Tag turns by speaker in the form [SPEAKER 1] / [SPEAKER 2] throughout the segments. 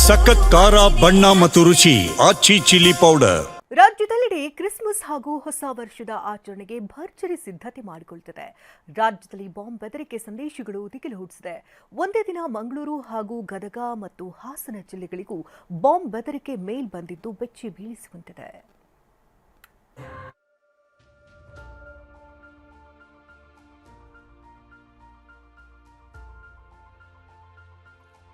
[SPEAKER 1] ಸಖತ್ ಖಾರ ಬಣ್ಣ ಮತ್ತು ರುಚಿ ಆಚಿ ಚಿಲ್ಲಿ ಪೌಡರ್.
[SPEAKER 2] ರಾಜ್ಯದೆಲ್ಲೆಡೆ ಕ್ರಿಸ್ಮಸ್ ಹಾಗೂ ಹೊಸ ವರ್ಷದ ಆಚರಣೆಗೆ ಭರ್ಜರಿ ಸಿದ್ಧತೆ ಮಾಡಿಕೊಳ್ಳುತ್ತಿದೆ. ರಾಜ್ಯದಲ್ಲಿ ಬಾಂಬ್ ಬೆದರಿಕೆ ಸಂದೇಶಗಳು ದಿಗಿಲು ಹುಟ್ಟಿಸಿದೆ. ಒಂದೇ ದಿನ ಮಂಗಳೂರು ಹಾಗೂ ಗದಗ ಮತ್ತು ಹಾಸನ ಜಿಲ್ಲೆಗಳಿಗೂ ಬಾಂಬ್ ಬೆದರಿಕೆ ಮೇಲ್ ಬಂದಿದ್ದು ಬೆಚ್ಚಿ ಬೀಳಿಸುವಂತಿದೆ.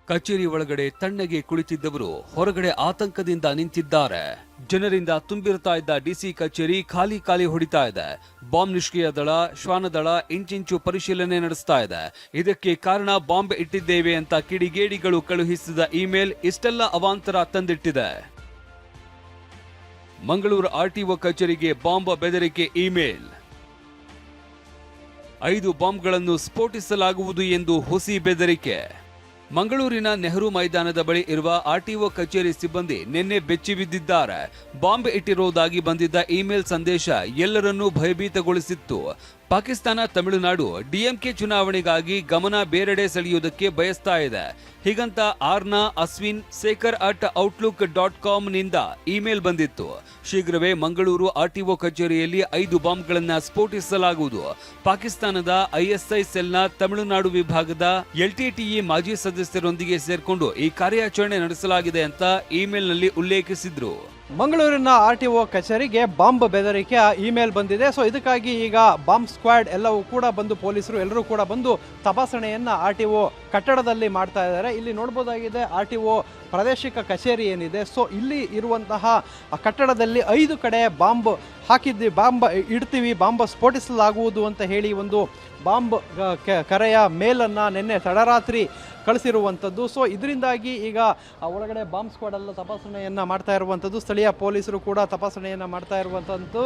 [SPEAKER 3] ಕಚೇರಿ ಒಳಗಡೆ ತಣ್ಣಗೆ ಕುಳಿತಿದ್ದವರು ಹೊರಗಡೆ ಆತಂಕದಿಂದ ನಿಂತಿದ್ದಾರೆ. ಜನರಿಂದ ತುಂಬಿರ್ತಾ ಇದ್ದ ಡಿಸಿ ಕಚೇರಿ ಖಾಲಿ ಖಾಲಿ ಹೊಡಿತಾ ಇದೆ. ಬಾಂಬ್ ನಿಷ್ಕ್ರಿಯ ದಳ, ಶ್ವಾನದಳ ಇಂಚಿಂಚು ಪರಿಶೀಲನೆ ನಡೆಸ್ತಾ ಇದೆ. ಇದಕ್ಕೆ ಕಾರಣ ಬಾಂಬ್ ಇಟ್ಟಿದ್ದೇವೆ ಅಂತ ಕಿಡಿಗೇಡಿಗಳು ಕಳುಹಿಸಿದ ಇಮೇಲ್ ಇಷ್ಟೆಲ್ಲ ಅವಾಂತರ ತಂದಿಟ್ಟಿದೆ. ಮಂಗಳೂರು ಆರ್ಟಿಒ ಕಚೇರಿಗೆ ಬಾಂಬ್ ಬೆದರಿಕೆ ಇಮೇಲ್. 5 ಬಾಂಬ್ಗಳನ್ನು ಸ್ಫೋಟಿಸಲಾಗುವುದು ಎಂದು ಹುಸಿ ಬೆದರಿಕೆ. ಮಂಗಳೂರಿನ ನೆಹರು ಮೈದಾನದ ಬಳಿ ಇರುವ ಆರ್ಟಿಒ ಕಚೇರಿ ಸಿಬ್ಬಂದಿ ನಿನ್ನೆ ಬೆಚ್ಚಿ ಬಿದ್ದಿದ್ದಾರೆ. ಬಾಂಬ್ ಇಟ್ಟಿರುವುದಾಗಿ ಬಂದಿದ್ದ ಇಮೇಲ್ ಸಂದೇಶ ಎಲ್ಲರನ್ನೂ ಭಯಭೀತಗೊಳಿಸಿತ್ತು. ಪಾಕಿಸ್ತಾನ ತಮಿಳುನಾಡು ಡಿಎಂಕೆ ಚುನಾವಣೆಗಾಗಿ ಗಮನ ಬೇರೆಡೆ ಸೆಳೆಯುವುದಕ್ಕೆ ಬಯಸ್ತಾ ಇದೆ. ಹೀಗಂತ ಆರ್ನ ಅಶ್ವಿನ್ ಶೇಖರ್ @outlook.com ನಿಂದ ಇಮೇಲ್ ಬಂದಿತ್ತು. ಶೀಘ್ರವೇ ಮಂಗಳೂರು ಆರ್ಟಿಒ ಕಚೇರಿಯಲ್ಲಿ 5 ಬಾಂಬ್ಗಳನ್ನು ಸ್ಫೋಟಿಸಲಾಗುವುದು. ಪಾಕಿಸ್ತಾನದ ಐಎಸ್ಐ ಸೆಲ್ನ ತಮಿಳುನಾಡು ವಿಭಾಗದ ಎಲ್ಟಿಟಿಇ ಮಾಜಿ ಸದಸ್ಯರೊಂದಿಗೆ ಸೇರ್ಕೊಂಡು ಈ ಕಾರ್ಯಾಚರಣೆ ನಡೆಸಲಾಗಿದೆ ಅಂತ ಇಮೇಲ್ನಲ್ಲಿ ಉಲ್ಲೇಖಿಸಿದ್ರು.
[SPEAKER 4] ಮಂಗಳೂರಿನ ಆರ್ಟಿಒ ಕಚೇರಿಗೆ ಬಾಂಬ್ ಬೆದರಿಕೆಯ ಇಮೇಲ್ ಬಂದಿದೆ. ಸೊ ಇದಕ್ಕಾಗಿ ಈಗ ಬಾಂಬ್ ಸ್ಕ್ವಾಡ್ ಎಲ್ಲವೂ ಕೂಡ ಬಂದು, ಪೊಲೀಸರು ಎಲ್ಲರೂ ಕೂಡ ಬಂದು ತಪಾಸಣೆಯನ್ನ ಆರ್ಟಿಒ ಕಟ್ಟಡದಲ್ಲಿ ಮಾಡ್ತಾ ಇದ್ದಾರೆ. ಇಲ್ಲಿ ನೋಡ್ಬೋದಾಗಿದೆ ಆರ್ಟಿಒ ಪ್ರಾದೇಶಿಕ ಕಚೇರಿ ಏನಿದೆ. ಸೊ ಇಲ್ಲಿ ಇರುವಂತಹ ಕಟ್ಟಡದಲ್ಲಿ 5 ಕಡೆ ಬಾಂಬ್ ಹಾಕಿದ್ವಿ, ಬಾಂಬ್ ಇಡ್ತೀವಿ, ಬಾಂಬ್ ಸ್ಫೋಟಿಸಲಾಗುವುದು ಅಂತ ಹೇಳಿ ಒಂದು ಬಾಂಬ್ ಕರೆಯ ಮೇಲನ್ನು ನಿನ್ನೆ ತಡರಾತ್ರಿ ಕಳಿಸಿರುವಂಥದ್ದು. ಸೊ ಇದರಿಂದಾಗಿ ಈಗ ಒಳಗಡೆ ಬಾಂಬ್ ಸ್ಕ್ವಾಡ್ ಎಲ್ಲ ತಪಾಸಣೆಯನ್ನು ಮಾಡ್ತಾ ಇರುವಂಥದ್ದು. ಸ್ಥಳೀಯ ಪೊಲೀಸರು ಕೂಡ ತಪಾಸಣೆಯನ್ನು ಮಾಡ್ತಾ ಇರುವಂಥದ್ದು.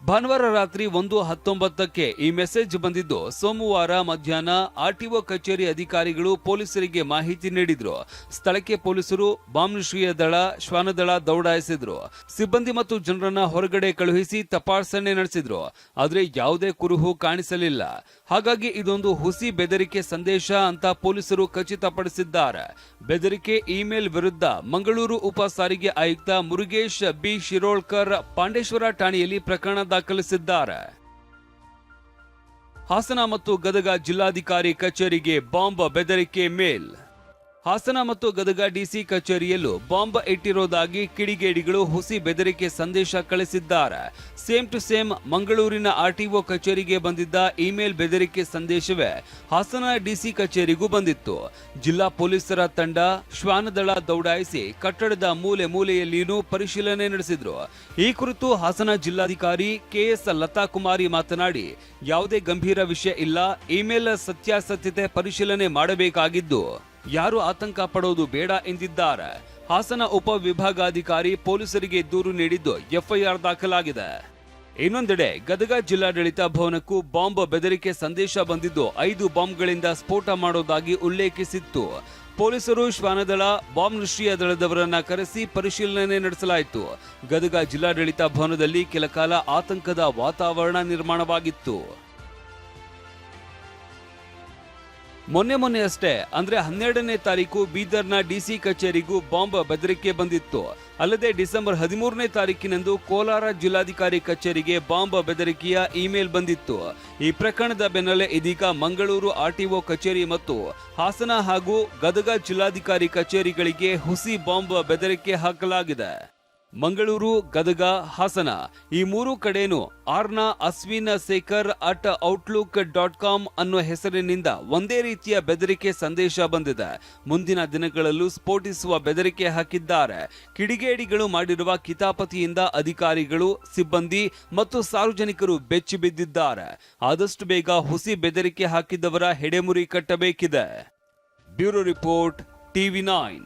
[SPEAKER 3] ಭಾನುವಾರ ರಾತ್ರಿ 1:19ಕ್ಕೆ ಈ ಮೆಸೇಜ್ ಬಂದಿದ್ದು, ಸೋಮವಾರ ಮಧ್ಯಾಹ್ನ ಆರ್ಟಿಒ ಕಚೇರಿ ಅಧಿಕಾರಿಗಳು ಪೊಲೀಸರಿಗೆ ಮಾಹಿತಿ ನೀಡಿದ್ರು. ಸ್ಥಳಕ್ಕೆ ಪೊಲೀಸರು ಬಾಂಬ್ ನಿಷ್ಕ್ರಿಯ ದಳ, ಶ್ವಾನದಳ ದೌಡಾಯಿಸಿದ್ರು. ಸಿಬ್ಬಂದಿ ಮತ್ತು ಜನರನ್ನ ಹೊರಗಡೆ ಕಳುಹಿಸಿ ತಪಾಸಣೆ ನಡೆಸಿದ್ರು. ಆದ್ರೆ ಯಾವುದೇ ಕುರುಹು ಕಾಣಿಸಲಿಲ್ಲ. ಹಾಗಾಗಿ ಇದೊಂದು ಹುಸಿ ಬೆದರಿಕೆ ಸಂದೇಶ ಅಂತ ಪೊಲೀಸರು ಖಚಿತಪಡಿಸಿದ್ದಾರೆ. ಬೆದರಿಕೆ ಇಮೇಲ್ ವಿರುದ್ಧ ಮಂಗಳೂರು ಉಪ ಸಾರಿಗೆ ಆಯುಕ್ತ ಮುರುಗೇಶ್ ಬಿ ಶಿರೋಳ್ಕರ್ ಪಾಂಡೇಶ್ವರ ಠಾಣೆಯಲ್ಲಿ ಪ್ರಕರಣ ದಾಖಲಿಸಿದ್ದಾರೆ. ಹಾಸನ ಮತ್ತು ಗದಗ ಜಿಲ್ಲಾಧಿಕಾರಿ ಕಚೇರಿಗೆ ಬಾಂಬ್ ಬೆದರಿಕೆ ಮೇಲ್. ಹಾಸನ ಮತ್ತು ಗದಗ ಡಿಸಿ ಕಚೇರಿಯಲ್ಲೂ ಬಾಂಬ್ ಇಟ್ಟಿರೋದಾಗಿ ಕಿಡಿಗೇಡಿಗಳು ಹುಸಿ ಬೆದರಿಕೆ ಸಂದೇಶ ಕಳಿಸಿದ್ದಾರೆ. ಸೇಮ್ ಟು ಸೇಮ್ ಮಂಗಳೂರಿನ ಆರ್ಟಿಒ ಕಚೇರಿಗೆ ಬಂದಿದ್ದ ಇಮೇಲ್ ಬೆದರಿಕೆ ಸಂದೇಶವೇ ಹಾಸನ ಡಿಸಿ ಕಚೇರಿಗೂ ಬಂದಿತ್ತು. ಜಿಲ್ಲಾ ಪೊಲೀಸರ ತಂಡ ಶ್ವಾನದಳ ದೌಡಾಯಿಸಿ ಕಟ್ಟಡದ ಮೂಲೆ ಮೂಲೆಯಲ್ಲಿಯೂ ಪರಿಶೀಲನೆ ನಡೆಸಿದ್ರು. ಈ ಕುರಿತು ಹಾಸನ ಜಿಲ್ಲಾಧಿಕಾರಿ ಕೆಎಸ್ ಲತಾ ಕುಮಾರಿ ಮಾತನಾಡಿ, ಯಾವುದೇ ಗಂಭೀರ ವಿಷಯ ಇಲ್ಲ, ಇಮೇಲ್ ಸತ್ಯಾಸತ್ಯತೆ ಪರಿಶೀಲನೆ ಮಾಡಬೇಕಾಗಿದ್ದು ಯಾರು ಆತಂಕ ಪಡೋದು ಬೇಡ ಎಂದಿದ್ದಾರೆ. ಹಾಸನ ಉಪ ವಿಭಾಗಾಧಿಕಾರಿ ಪೊಲೀಸರಿಗೆ ದೂರು ನೀಡಿದ್ದು ಎಫ್ಐಆರ್ ದಾಖಲಾಗಿದೆ. ಇನ್ನೊಂದೆಡೆ ಗದಗ ಜಿಲ್ಲಾಡಳಿತ ಭವನಕ್ಕೂ ಬಾಂಬ್ ಬೆದರಿಕೆ ಸಂದೇಶ ಬಂದಿದ್ದು 5 ಬಾಂಬ್ಗಳಿಂದ ಸ್ಫೋಟ ಮಾಡೋದಾಗಿ ಉಲ್ಲೇಖಿಸಿತ್ತು. ಪೊಲೀಸರು ಶ್ವಾನದಳ, ಬಾಂಬ್ ನಿಷ್ಕ್ರಿಯ ದಳದವರನ್ನ ಕರೆಸಿ ಪರಿಶೀಲನೆ ನಡೆಸಲಾಯಿತು. ಗದಗ ಜಿಲ್ಲಾಡಳಿತ ಭವನದಲ್ಲಿ ಕೆಲಕಾಲ ಆತಂಕದ ವಾತಾವರಣ ನಿರ್ಮಾಣವಾಗಿತ್ತು. ಮೊನ್ನೆ ಅಷ್ಟೇ ಅಂದ್ರೆ 12ನೇ ತಾರೀಕು ಬೀದರ್ನ ಡಿಸಿ ಕಚೇರಿಗೂ ಬಾಂಬ್ ಬೆದರಿಕೆ ಬಂದಿತ್ತು. ಅಲ್ಲದೆ ಡಿಸೆಂಬರ್ 13ನೇ ತಾರೀಕಿನಂದು ಕೋಲಾರ ಜಿಲ್ಲಾಧಿಕಾರಿ ಕಚೇರಿಗೆ ಬಾಂಬ್ ಬೆದರಿಕೆಯ ಇಮೇಲ್ ಬಂದಿತ್ತು. ಈ ಪ್ರಕರಣದ ಬೆನ್ನಲ್ಲೇ ಇದೀಗ ಮಂಗಳೂರು ಆರ್ಟಿಒ ಕಚೇರಿ ಮತ್ತು ಹಾಸನ ಹಾಗೂ ಗದಗ ಜಿಲ್ಲಾಧಿಕಾರಿ ಕಚೇರಿಗಳಿಗೆ ಹುಸಿ ಬಾಂಬ್ ಬೆದರಿಕೆ ಹಾಕಲಾಗಿದೆ. ಮಂಗಳೂರು, ಗದಗ, ಹಾಸನ ಈ 3 ಕಡೆನೂ ಆರ್ನ ಅಶ್ವಿನ್ ಶೇಖರ್ @outlook.com ಅನ್ನೋ ಹೆಸರಿನಿಂದ ಒಂದೇ ರೀತಿಯ ಬೆದರಿಕೆ ಸಂದೇಶ ಬಂದಿದೆ. ಮುಂದಿನ ದಿನಗಳಲ್ಲೂ ಸ್ಫೋಟಿಸುವ ಬೆದರಿಕೆ ಹಾಕಿದ್ದಾರೆ. ಕಿಡಿಗೇಡಿಗಳು ಮಾಡಿರುವ ಕಿತಾಪತಿಯಿಂದ ಅಧಿಕಾರಿಗಳು, ಸಿಬ್ಬಂದಿ ಮತ್ತು ಸಾರ್ವಜನಿಕರು ಬೆಚ್ಚಿ ಬಿದ್ದಿದ್ದಾರೆ. ಆದಷ್ಟು ಬೇಗ ಹುಸಿ ಬೆದರಿಕೆ ಹಾಕಿದವರ ಹೆಡೆಮುರಿ ಕಟ್ಟಬೇಕಿದೆ. Bureau report, TV9.